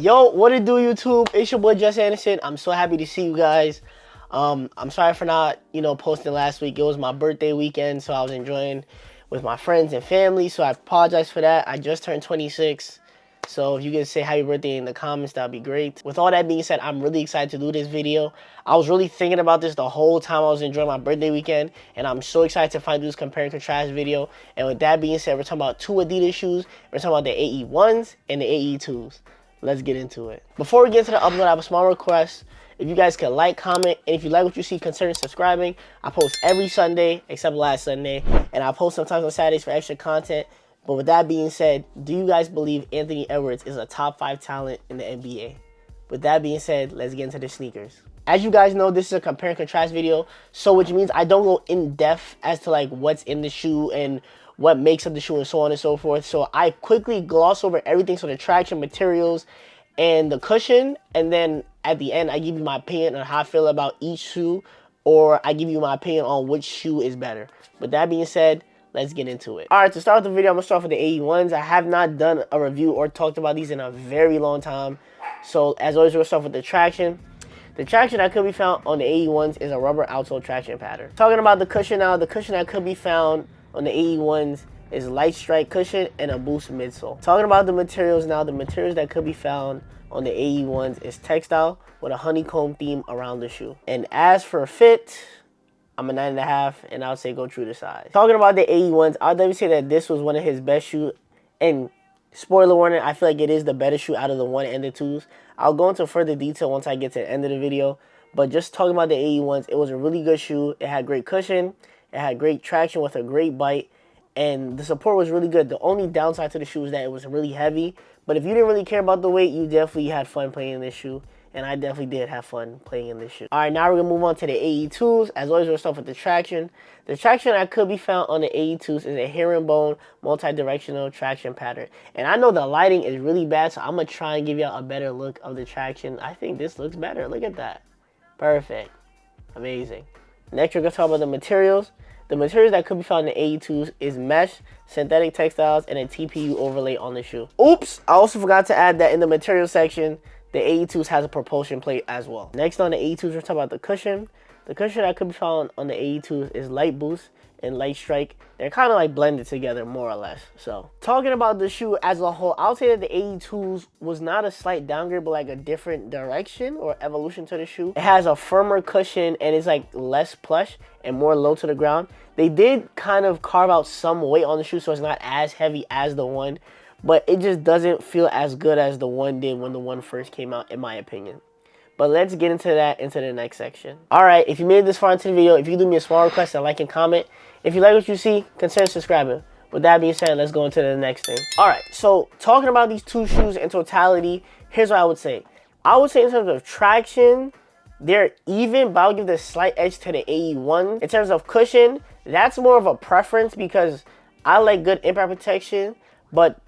Yo, what it do, YouTube? It's your boy Juss Anderson. I'm so happy to see you guys. I'm sorry for not, posting last week. It was my birthday weekend, so I was enjoying with my friends and family. So I apologize for that. I just turned 26. So if you can say happy birthday in the comments, that'd be great. With all that being said, I'm really excited to do this video. I was really thinking about this the whole time I was enjoying my birthday weekend, and I'm so excited to finally do this compare and contrast video. And with that being said, we're talking about two Adidas shoes. We're talking about the AE1s and the AE2s. Let's get into it. Before we get into the upload, I have a small request. If you guys could like, comment, and if you like what you see, consider subscribing. I post every Sunday, except last Sunday, and I post sometimes on Saturdays for extra content. But with that being said, do you guys believe Anthony Edwards is a top 5 talent in the NBA? With that being said, let's get into the sneakers. As you guys know, this is a compare and contrast video, so which means I don't go in depth as to like what's in the shoe and what makes up the shoe and so on and so forth. So I quickly gloss over everything, so the traction, materials, and the cushion, and then at the end I give you my opinion on how I feel about each shoe, or I give you my opinion on which shoe is better. With that being said, let's get into it. Alright, to start the video, I'm going to start with the AE1s. I have not done a review or talked about these in a very long time. So as always, we're going to start with the traction. The traction that could be found on the AE1s is a rubber outsole traction pattern. Talking about the cushion now, the cushion that could be found on the AE1s is light strike cushion and a boost midsole. Talking about the materials now, the materials that could be found on the AE1s is textile with a honeycomb theme around the shoe. And as for fit, I'm a 9.5, and I would say go true to size. Talking about the AE1s, I'll definitely say that this was one of his best shoes. And spoiler warning, I feel like it is the better shoe out of the 1 and the 2s. I'll go into further detail once I get to the end of the video. But just talking about the AE1s, it was a really good shoe. It had great cushion. It had great traction with a great bite. And the support was really good. The only downside to the shoe is that it was really heavy. But if you didn't really care about the weight, you definitely had fun playing in this shoe. And I definitely did have fun playing in this shoe. Alright, now we're going to move on to the AE2s. As always, we'll start with the traction. The traction that could be found on the AE2s is a herringbone multi-directional traction pattern. And I know the lighting is really bad, so I'm going to try and give y'all a better look of the traction. I think this looks better. Look at that. Perfect. Amazing. Next, we're going to talk about the materials. The materials that could be found in the AE2s is mesh, synthetic textiles, and a TPU overlay on the shoe. Oops! I also forgot to add that in the material section, the AE2s has a propulsion plate as well. Next on the AE2s, we're talking about the cushion. The cushion that could be found on the AE2s is light boost and light strike. They're kind of like blended together more or less. So talking about the shoe as a whole, I'll say that the AE2s was not a slight downgrade, but like a different direction or evolution to the shoe. It has a firmer cushion and it's like less plush and more low to the ground. They did kind of carve out some weight on the shoe, so it's not as heavy as the 1, but it just doesn't feel as good as the 1 did when the 1 first came out, in my opinion. But let's get into the next section. Alright, if you made it this far into the video, if you do me a small request, a like and comment. If you like what you see, consider subscribing. With that being said, let's go into the next thing. Alright, so talking about these two shoes in totality, here's what I would say. I would say in terms of traction, they're even, but I would give the slight edge to the AE1. In terms of cushion, that's more of a preference because I like good impact protection, but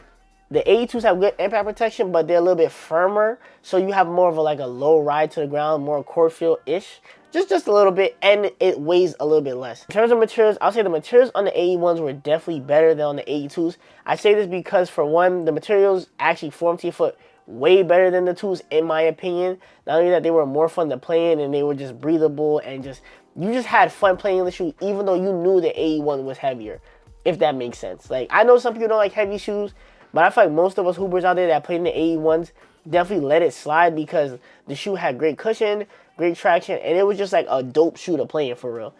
the AE2s have good impact protection, but they're a little bit firmer, so you have more of a low ride to the ground, more court feel-ish, just a little bit, and it weighs a little bit less. In terms of materials, I'll say the materials on the AE1s were definitely better than on the AE2s. I say this because, for one, the materials actually form to your foot way better than the 2s, in my opinion. Not only that, they were more fun to play in, and they were just breathable, and you just had fun playing in the shoe, even though you knew the AE1 was heavier, if that makes sense. Like, I know some people don't like heavy shoes, but I feel like most of us hoopers out there that played in the AE1s definitely let it slide because the shoe had great cushion, great traction, and it was just like a dope shoe to play in for real.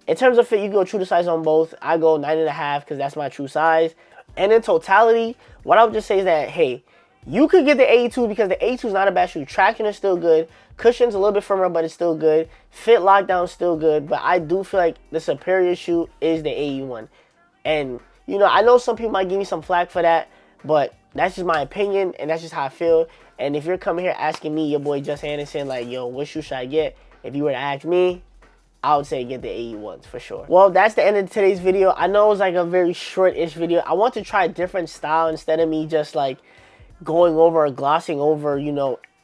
In terms of fit, you go true to size on both. I go 9.5 because that's my true size. And in totality, what I would just say is that, hey, you could get the AE2 because the AE2 is not a bad shoe. Traction is still good. Cushion's a little bit firmer, but it's still good. Fit lockdown is still good. But I do feel like the superior shoe is the AE1. And, I know some people might give me some flack for that, but that's just my opinion, and that's just how I feel. And if you're coming here asking me, your boy Juss Anderson, like, yo, what shoe should I get? If you were to ask me, I would say get the AE1s for sure. Well, that's the end of today's video. I know it was like a very short-ish video. I want to try a different style instead of me just like going over or glossing over,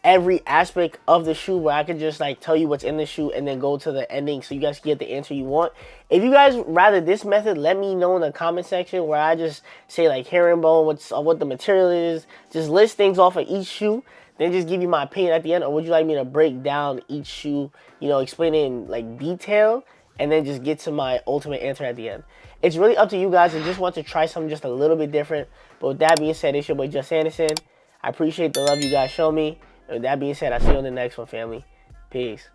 every aspect of the shoe, where I could just like tell you what's in the shoe and then go to the ending so you guys can get the answer you want. If you guys rather this method, let me know in the comment section, where I just say like herringbone, what the material is, just list things off of each shoe. then just give you my opinion at the end, or would you like me to break down each shoe, you know, explain it in like detail, and then just get to my ultimate answer at the end? It's really up to you guys. I just want to try something just a little bit different. But with that being said, it's your boy Juss Anderson. I appreciate the love you guys show me. And with that being said, I'll see you on the next one, family. Peace.